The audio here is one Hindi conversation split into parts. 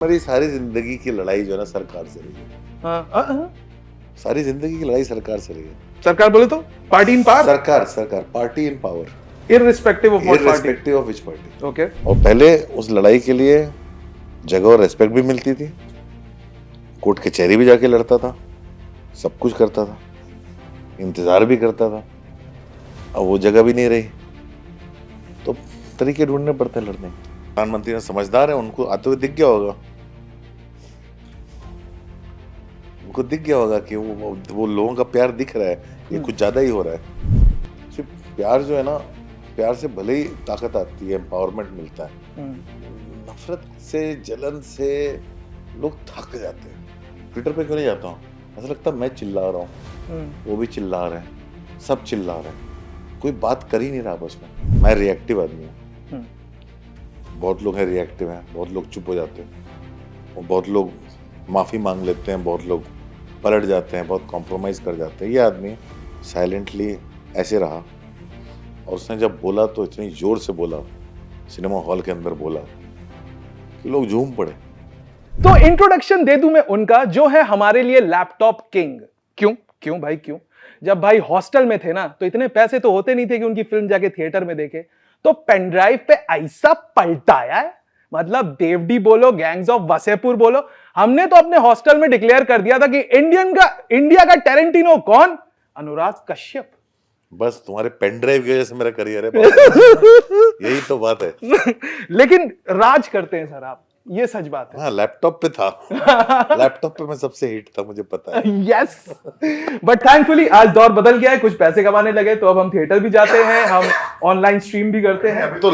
मेरी सारी जिंदगी की लड़ाई जो है ना सरकार से रही है। हाँ, सारी जिंदगी की लड़ाई सरकार से रही है। सरकार बोले तो पार्टी इन पावर, सरकार party in power, irrespective of what party. Irrespective of which party. Okay, और पहले उस लड़ाई के लिए जगह और रेस्पेक्ट भी मिलती थी, कोर्ट कचहरी भी जाके लड़ता था, सब कुछ करता था, इंतजार भी करता था। अब वो जगह भी नहीं रही, तो तरीके ढूंढने पड़ते हैं लड़ने के। प्रधानमंत्री ने समझदार है, उनको आते हुए दिख गया होगा, उनको दिख गया होगा कि वो लोगों का प्यार दिख रहा है, ये कुछ ज्यादा ही हो रहा है। सिर्फ प्यार जो है ना, प्यार से भले ही ताकत आती है, एम्पावरमेंट मिलता है, नफरत से, जलन से लोग थक जाते हैं। ट्विटर पे क्यों नहीं जाता हूँ, ऐसा लगता है मैं चिल्ला रहा हूँ, वो भी चिल्ला रहे हैं, सब चिल्ला रहे हैं, कोई बात कर ही नहीं रहा आपस में। मैं रिएक्टिव आदमी हूँ, बहुत लोग हैं रिएक्टिव हैं, बहुत लोग चुप हो जाते हैं, और बहुत लोग माफी मांग लेते हैं, बहुत लोग पलट जाते हैं, बहुत कॉम्प्रोमाइज कर जाते हैं। ये आदमी साइलेंटली ऐसे रहा, और उसने जब बोला तो इतनी जोर से बोला, सिनेमा हॉल के अंदर बोला कि लोग झूम पड़े। तो इंट्रोडक्शन दे दूं मैं उनका, जो है हमारे लिए लैपटॉप किंग। क्यों भाई क्यों? जब भाई हॉस्टल में थे ना, तो इतने पैसे तो होते नहीं थे कि उनकी फिल्म जाके थिएटर में देखे, तो पेनड्राइव पे ऐसा पलटाया है, मतलब देवडी बोलो, गैंग्स ऑफ वसेपुर बोलो, हमने तो अपने हॉस्टल में डिक्लेयर कर दिया था कि इंडिया का टेरेंटिनो कौन? अनुराग कश्यप। बस तुम्हारे पेन ड्राइव की वजह से मेरा करियर है। यही तो बात है। लेकिन राज करते हैं सर आप, ये सच बात है। हाँ, लैपटॉप पे था। लैपटॉप पे मैं सबसे हिट था, मुझे पता है। यस, बट थैंकफुली आज दौर बदल गया है, कुछ पैसे कमाने लगे, तो अब हम थिएटर भी जाते हैं, हम ऑनलाइन स्ट्रीम भी करते हैं। अभी तो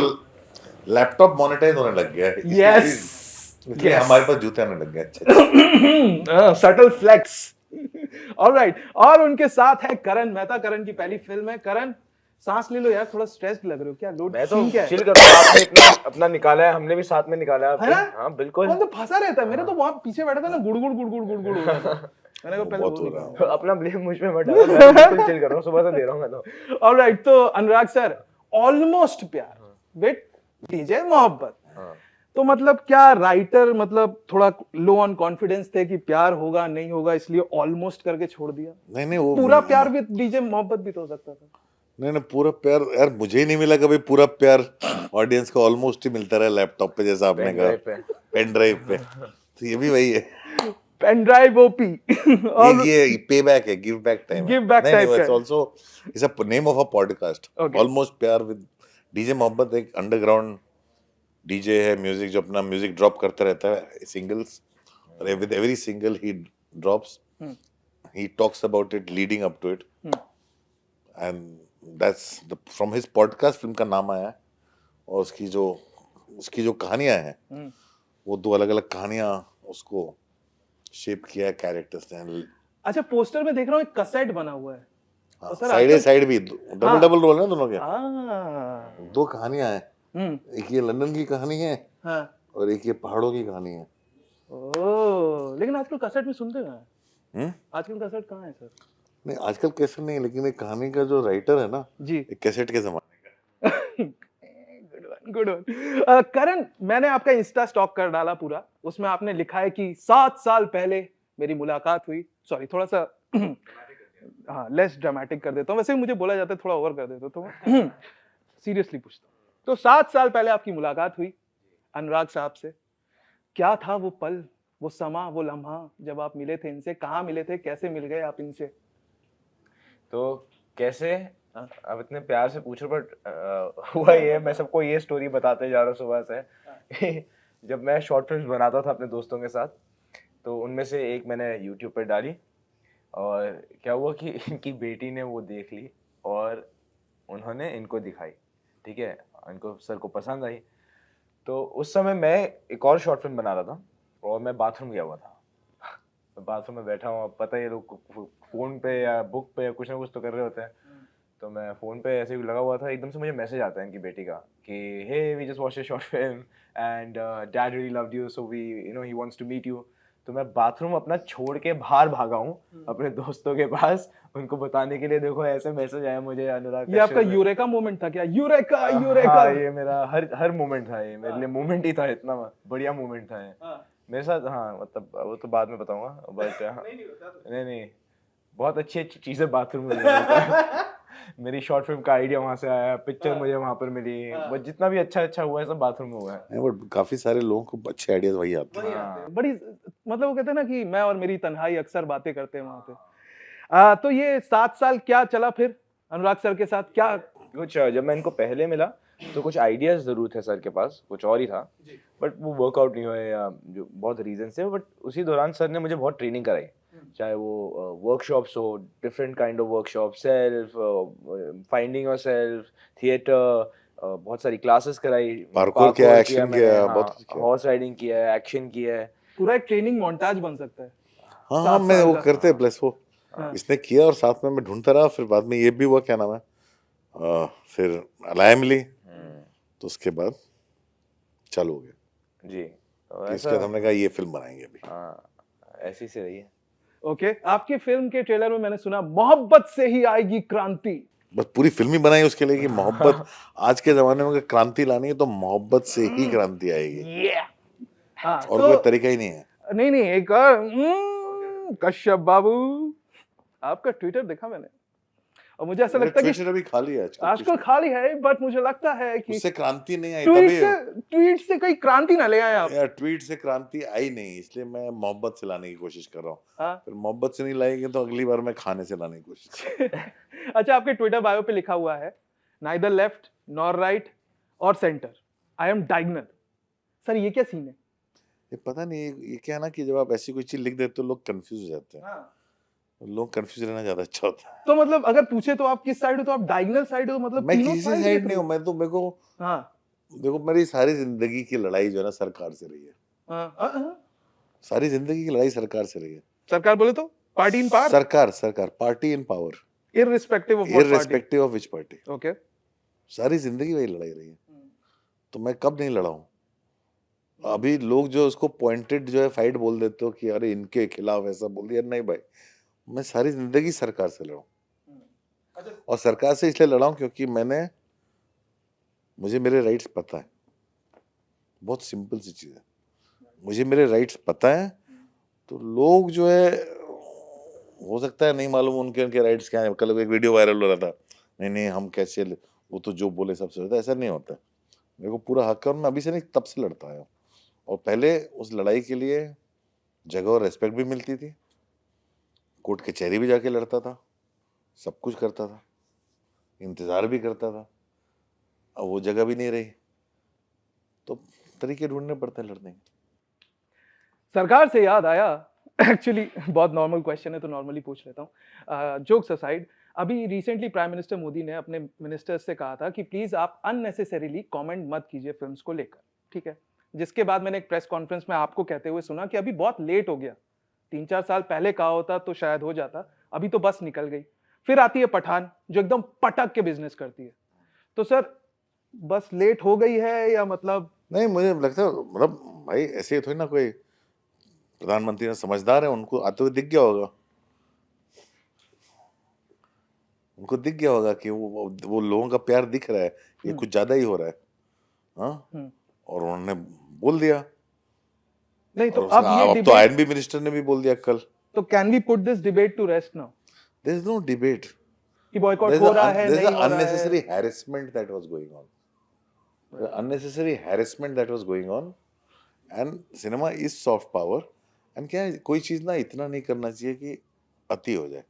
लैपटॉप मोनेटाइज होने लग गया है। यस, इसलिए हमारे पास जूते आने लग गए। Subtle flex. ऑलराइट, और उनके साथ है करण मेहता। करण की पहली फिल्म है। करण, सांस ले लो यार, थोड़ा स्ट्रेस लग रहे हो क्या? लोड मैं तो क्या है? चिल कर रहा हूं, आपने इतना अपना निकाला है, हमने भी साथ में निकाला है। हाँ बिल्कुल, कौन तो फंसा रहता है, मेरे तो वहां पीछे बैठा था ना, गुड़ गुड़ गुड़ गुड़ गुड़ गुड़ हो रहा था। मैंने कहा पहले बहुत वो हो रहा है। निकालो। अपना ब्लेम मुझ पे मत डालो, मैं बिल्कुल चिल कर रहा हूँ, सुबह से दे रहा हूँ मैं तो। ऑलराइट, तो अनुराग सर, ऑलमोस्ट प्यार विद डीजे मोहब्बत, तो मतलब क्या राइटर मतलब थोड़ा लो ऑन कॉन्फिडेंस थे कि प्यार होगा नहीं होगा, इसलिए ऑलमोस्ट करके छोड़ दिया? नहीं, वो पूरा प्यार विद डीजे मोहब्बत भी तो हो सकता था। नहीं, पूरा प्यार यार मुझे ही नहीं मिला कभी। पूरा प्यार ऑडियंस को ऑलमोस्ट ही मिलता रहा लैपटॉप पे, जैसा आपने कहा, पेन ड्राइव पे। तो ये भी वही है, पेन ड्राइव ओपी। ये पे बैक है, गिव बैक टाइम है। Give back नहीं, type इट्स का। Also it's a name of a podcast. Okay. Almost प्यार विद डीजे मोहब्बत एक अंडरग्राउंड डीजे है, म्यूजिक जो अपना म्यूजिक ड्रॉप करता रहता है, सिंगल्स, और with every single he drops, he talks about it, leading up to it, and that's from his podcast film का नाम आया है। और उसकी जो कहानियां हैं, वो दो अलग अलग कहानियां उसको शेप किया है कैरेक्टर्स ने। अच्छा, पोस्टर में देख रहा हूँ एक कसैट बना हुआ है। हाँ, और सर साइड आजकल साइड भी डबल रोल है दोनों के। दो कहानियां हैं, एक ये लंदन की कहानी है, हाँ, और एक ये पहाड़ों की कहानी है। ओह, लेकिन आजकल कसैट में सुनते हैं। आजकल कसैट कहाँ है सर? नहीं, आजकल कैसेट नहीं, लेकिन एक कहानी का जो राइटर है ना जी, एक कैसेट के जमाने का। Good one. करण, मैंने आपका इंस्टा स्टॉक कर डाला पूरा, उसमें आपने लिखा है कि 7 साल पहले मेरी मुलाकात हुई। सॉरी, थोड़ा सा हाँ लेस ड्रामेटिक कर देता हूँ, वैसे भी मुझे बोला जाता है थोड़ा ओवर कर देता हूँ, तो सीरियसली पूछता हूँ। तो 7 साल पहले आपकी मुलाकात हुई अनुराग साहब से। क्या था वो पल, वो समा, वो लम्हा जब आप मिले थे इनसे? कहाँ मिले थे, कैसे मिल गए आप इनसे? तो कैसे, अब इतने प्यार से पूछ रहे, बट हुआ ये, मैं सबको ये स्टोरी बताते जा रहा हूँ सुबह से। जब मैं शॉर्ट फिल्म्स बनाता था अपने दोस्तों के साथ, तो उनमें से एक मैंने यूट्यूब पर डाली, और क्या हुआ कि इनकी बेटी ने वो देख ली और उन्होंने इनको दिखाई, ठीक है, इनको सर को पसंद आई। तो उस समय मैं एक और शॉर्ट फिल्म बना रहा था, और मैं बाथरूम गया हुआ था। बाथरूम में बैठा हूँ, पता है ये लोग फोन पे या बुक पे या कुछ ना कुछ तो कर रहे होते हैं, तो मैं फोन पे ऐसे ही लगा हुआ था, एकदम से मुझे मैसेज आता है इनकी बेटी का कि hey we just watched a short film and dad really loved you, so we he wants to meet you. तो मैं बाथरूम अपना छोड़ के बाहर भागा हूँ अपने दोस्तों के पास, उनको बताने के लिए, देखो ऐसे मैसेज आया मुझे अनुराग। ये आपका यूरेका मोमेंट था क्या? यूरेका। हाँ, ये मेरा हर मोमेंट था, ये मेरे लिए मोमेंट ही था, इतना बढ़िया मोमेंट था ये। मेरे साथ हाँ मतलब वो तो बाद में बताऊंगा बट नहीं बहुत अच्छी अच्छी चीजें बाथरूम में मिली मेरे को। मेरी शॉर्ट फिल्म का आइडिया वहां से आया, पिक्चर मुझे वहां पर मिली, बट जितना भी अच्छा हुआ है सब बाथरूम में हुआ है। नहीं, बट काफी सारे लोगों को अच्छे आइडियाज वही आते हैं। हाँ। बड़ी मतलब वो कहते हैं ना कि मैं और मेरी तन्हाई अक्सर बातें करते हैं वहां पे। तो ये 7 साल क्या चला फिर अनुराग सर के साथ क्या? कुछ जब मैं इनको पहले मिला तो कुछ आइडियाज जरूर थे सर के पास, कुछ और ही था, बट वो वर्कआउट नहीं हुए या जो बहुत रीजन से, बट उसी दौरान सर ने मुझे बहुत ट्रेनिंग कराई, चाहे वो वर्कशॉप्स हो, different kind of workshop, self finding your self, theatre, बहुत सारी क्लासेस कराई, पार्कोर किया, parkour एक्शन मैंने, किया, हाँ, बहुत कुछ किया। हॉर्स राइडिंग किया है, एक्शन किया है। पूरा एक ट्रेनिंग मोन्टाज बन सकता है। हाँ 7 मैं साल वो का। करते हैं प्लस वो हाँ। इसने किया और साथ में मैं ढूंढता रहा, फिर बाद में ये भी हुआ, क्या नाम है, फिर अलाया मिली, तो उसके बाद चालू हो गया जी, तो कि इसके ऐसा बाद हमने कहा ये फिल्म बनाएंगे अभी। हाँ, ऐसी से रही है। ओके, आपकी फिल्म के ट्रेलर में मैंने सुना मोहब्बत से ही आएगी क्रांति। बस पूरी फिल्म ही बनाई उसके लिए कि मोहब्बत आज के जमाने में अगर क्रांति लानी है तो मोहब्बत से ही क्रांति आएगी, हाँ, और तो कोई तरीका ही नहीं है। नहीं एक और कश्यप बाबू, आपका ट्विटर देखा मैंने और मुझे ऐसा लगता है कि ट्विटर अभी खाली है आजकल खाली है, बट मुझे लगता है कि उससे क्रांति नहीं आई, ट्वीट तभी ट्वीट से कोई क्रांति ना ले आए आप। यार ट्वीट से क्रांति आई नहीं, इसलिए मैं मोहब्बत से लाने की कोशिश कर रहा हूँ। हाँ। फिर मोहब्बत से नहीं लाएंगे तो अगली बार मैं खाने से लाने की कोशिश करूँ। अच्छा, आपके ट्विटर बायो पे लिखा हुआ है नाइदर लेफ्ट नॉर राइट और centre, I am diagonal. Sir ये क्या सीन है? ये पता नहीं, ये क्या है ना कि जब आप ऐसी कोई चीज लिख देते हो लोग कंफ्यूज हो जाते हैं। लोग कंफ्यूज रहना ज्यादा अच्छा होता है। तो मतलब अगर पूछे तो आप किस साइड हो? तो आप डायगोनल साइड हो, मतलब मैं तीनों किसी side साइड देख नहीं रहे हूँ, हो? मैं तो मेरे को हाँ देखो मेरी सारी जिंदगी की लड़ाई जो है ना सरकार से रही है। हाँ। सारी जिंदगी की लड़ाई सरकार से रही है। सरकार बोले तो पार्टी इन पावर, सरकार party in power, irrespective of what party. Irrespective of which party. Okay. सारी जिंदगी वही लड़ाई रही है, तो मैं कब नहीं लड़ा हूँ। अभी लोग जो उसको पॉइंटेड जो है फाइट बोल देते हो कि अरे इनके खिलाफ ऐसा बोल दिया, नहीं भाई, मैं सारी जिंदगी सरकार से लड़ा हूँ। और सरकार से इसलिए लड़ा हूँ क्योंकि मुझे मेरे राइट्स पता है। बहुत सिंपल सी चीज है, मुझे मेरे राइट्स पता है। तो लोग जो है, हो सकता है नहीं मालूम उनके राइट्स क्या है। कल एक वीडियो वायरल हो रहा था, नहीं हम कैसे, वो तो जो बोले सबसे होता है, ऐसा नहीं होता। मेरे को पूरा हक है और मैं अभी से नहीं तब से लड़ता आया हूँ। और पहले उस लड़ाई के लिए जगह और रेस्पेक्ट भी मिलती थी, कोर्ट कचहरी भी जाके लड़ता था, सब कुछ करता था, इंतजार भी करता था। अब वो जगह भी नहीं रही, तो तरीके ढूंढने पड़ते हैं लड़ने के। सरकार से याद आया, एक्चुअली बहुत नॉर्मल क्वेश्चन है तो नॉर्मली पूछ लेता हूँ। जोक्स असाइड, अभी रिसेंटली प्राइम मिनिस्टर मोदी ने अपने मिनिस्टर्स से कहा था कि प्लीज आप अननेसेसरीली कमेंट मत कीजिए फिल्म्स को लेकर, ठीक है? जिसके बाद मैंने एक प्रेस कॉन्फ्रेंस में आपको कहते हुए सुना कि अभी बहुत लेट हो गया, 3-4 साल पहले कहा होता तो शायद हो जाता, अभी तो बस निकल गई। फिर आती है पठान जो एकदम पटक के बिजनेस करती है। तो सर बस लेट हो गई है या मतलब? नहीं, मुझे लगता है मतलब भाई ऐसे थोड़ी ना, कोई प्रधानमंत्री समझदार है, उनको आते हुए दिख गया होगा, उनको दिख गया होगा कि वो लोगों का प्यार दिख रहा है, ये कुछ ज्यादा ही हो रहा है। हाँ, और उन्होंने बोल दिया। नहीं तो और अब ये अब तो डिबेट, आईएनबी मिनिस्टर ने भी बोल दिया कल। तो can we put this debate to rest now? There is no debate कि बॉयकॉट हो रहा है, नहीं हो रहा है? unnecessary harassment that was going on. The unnecessary harassment that was going on, and cinema is soft power. And क्या है, कोई चीज ना इतना नहीं करना चाहिए कि अति हो जाए।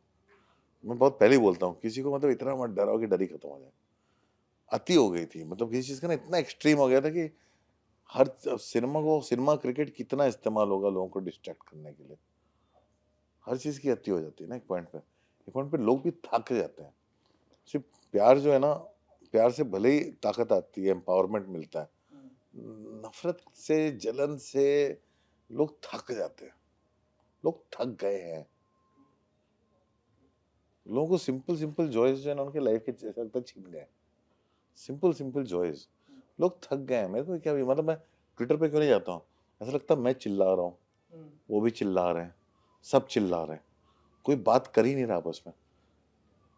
मैं बहुत पहले ही बोलता हूँ, किसी को मतलब इतना मत डराओ कि डर ही खत्म हो जाए। अति हो गई थी, मतलब किसी चीज का ना इतना एक्सट्रीम हो गया था कि हर सिनेमा क्रिकेट कितना इस्तेमाल होगा लोगों को डिस्ट्रैक्ट करने के लिए। हर चीज की अति हो जाती है ना एक पॉइंट पे लोग भी थक जाते हैं। सिर्फ प्यार जो है ना, प्यार से भले ही ताकत आती है, एम्पावरमेंट मिलता है, नफरत से, जलन से लोग थक जाते हैं। लोग थक गए हैं। लोगों को सिंपल जॉयज जो है ना उनके लाइफ के जैसा लगता है छीन गए। सिंपल जॉयज, लोग थक गए हैं। मेरे को क्या भी मतलब, मैं ट्विटर पे क्यों नहीं जाता हूँ, ऐसा लगता है मैं चिल्ला रहा हूँ, वो भी चिल्ला रहे हैं, सब चिल्ला रहे हैं, कोई बात कर ही नहीं रहा आपस में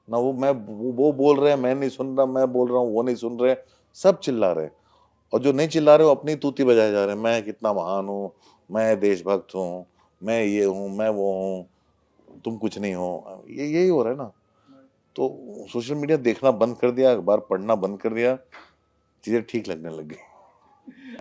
ना। वो बोल रहे हैं, मैं नहीं सुन रहा, मैं बोल रहा हूँ, वो नहीं सुन रहे, सब चिल्ला रहे हैं। और जो नहीं चिल्ला रहे वो अपनी तूती बजाए जा रहे हैं, मैं कितना महान हूँ, मैं देशभक्त हूँ, मैं ये हूँ, मैं वो हूँ, तुम कुछ नहीं हो, ये यही हो रहा है ना। तो सोशल मीडिया देखना बंद कर दिया, अखबार पढ़ना बंद कर दिया, चीजें ठीक लगने लग गई।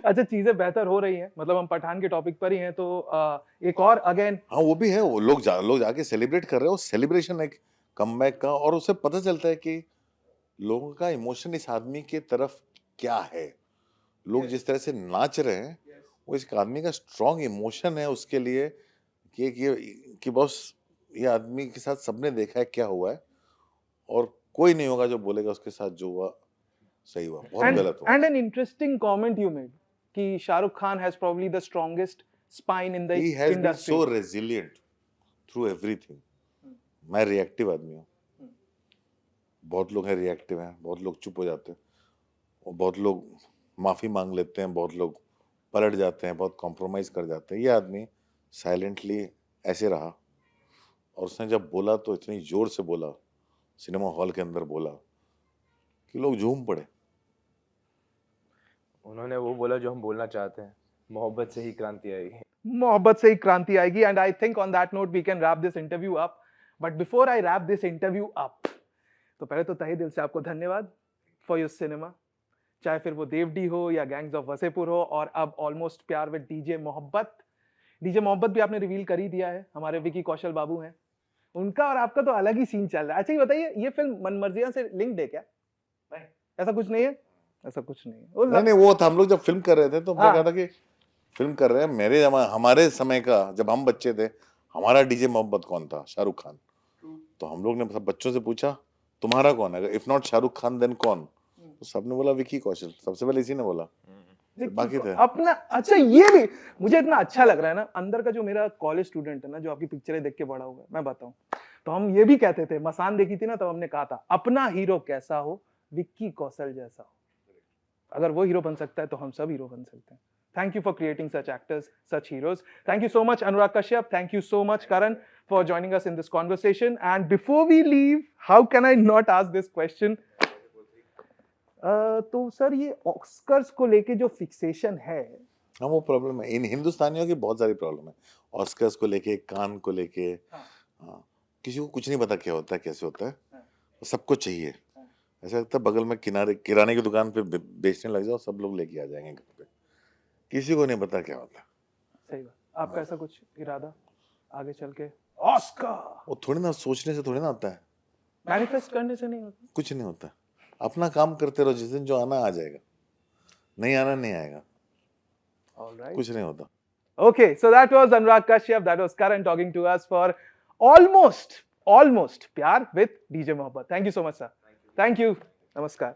अच्छा, चीजें बेहतर हो रही हैं, मतलब हम पठान के टॉपिक पर ही हैं, तो एक और अगेन हाँ वो भी है, वो लोग जाके सेलिब्रेट कर रहे हैं, वो सेलिब्रेशन एक कमबैक का, और उससे पता चलता है कि लोगों का इमोशन इस आदमी के तरफ क्या है। लोग जिस तरह से नाच रहे हैं, वो इस आदमी का स्ट्रॉन्ग इमोशन है उसके लिए कि बॉस ये आदमी के साथ सबने देखा है क्या हुआ है, और कोई नहीं होगा जो बोलेगा उसके साथ जो हुआ सही हुआ, बहुत गलत हुआ। And an interesting comment you made कि Shahrukh Khan has probably the strongest spine in the he has been industry. So resilient through everything. मैं रिएक्टिव आदमी हूँ, बहुत लोग हैं रिएक्टिव हैं, बहुत लोग चुप हो जाते हैं, और बहुत लोग माफी मांग लेते हैं, बहुत लोग पलट जाते हैं, बहुत कॉम्प्रोमाइज कर जाते हैं। ये आदमी साइलेंटली ऐसे रहा, और उसने जब बोला तो इतनी जोर से बोला, सिनेमा हॉल के अंदर बोला, कि लोग झूम पड़े। उन्होंने वो बोला जो हम बोलना चाहते हैं, मोहब्बत से ही क्रांति आएगी। मोहब्बत से ही क्रांति आएगी, and I think on that note we can wrap this interview up. But before I wrap this interview up, तो पहले तो तहे दिल से आपको धन्यवाद फॉर योर सिनेमा, चाहे फिर वो देवडी हो या गैंग्स ऑफ वसेपुर हो, और अब ऑलमोस्ट प्यार विद डीजे मोहब्बत। डीजे मोहब्बत भी आपने रिवील कर ही दिया है, हमारे विकी कौशल बाबू हैं, उनका और आपका तो अलग ही सीन चल रहा है। अच्छा ये बताइए, ये फिल्म मनमर्जियां से लिंक्ड है क्या? नहीं, ऐसा कुछ नहीं है, ऐसा कुछ नहीं है। नहीं, वो था, हम लोग जब फिल्म कर रहे थे तो हमने हाँ। कहा था कि फिल्म कर रहे हैं, हमारे समय का जब हम बच्चे थे, हमारा डीजे मोहब्बत कौन था? शाहरुख खान। तो हम लोग ने सब बच्चों से पूछा तुम्हारा कौन है, if not Shahrukh Khan then कौन? तो सबने बोला विकी कौशल, सबसे पहले इसी ने बोला, बाकी थे अपना। अच्छा ये भी मुझे इतना अच्छा लग रहा है ना, अंदर का जो मेरा कॉलेज स्टूडेंट है ना, जो आपकी पिक्चरें देख के बड़ा हुआ है, मैं बताऊं तो हम ये भी कहते थे, मसान देखी थी ना, तब हमने कहा था अपना हीरो कैसा हो, विक्की कौशल जैसा हो। अगर वो हीरो बन सकता है तो हम सब हीरो बन सकते हैं। Thank you for creating such actors, such heroes. Thank you so much, Anurag Kashyap. Thank you so much, Karan, for joining us in this conversation. And before we leave, how can I not ask this question? तो सर ये ऑस्कर्स को लेके जो फिक्सेशन है, हाँ वो प्रॉब्लम है, इन हिंदुस्तानियों की बहुत सारी प्रॉब्लम है, ऑस्कर्स को लेके, कान को लेके। हाँ, किसी को कुछ नहीं पता क्या होता है, कैसे होता है, सबको चाहिए। ऐसा लगता है बगल में किराने की दुकान पे बेचने लग जाओ, सब लोग लेके आ जाएंगे घर पे, किसी को नहीं पता क्या होता है। सही बात। आपका ऐसा कुछ इरादा आगे चल के ऑस्कर? वो थोड़ी ना, सोचने से थोड़ी ना आता है, मैनिफेस्ट करने से नहीं होता। कुछ नहीं होता। अपना काम करते रहो, जिस दिन जो आना आ जाएगा, नहीं आना नहीं आएगा। All right. कुछ नहीं होता। Okay, so that was Anurag Kashyap, that was Karan talking to us for almost Pyar with DJ Mohabbat. Thank you so much, sir. Thank you. Namaskar.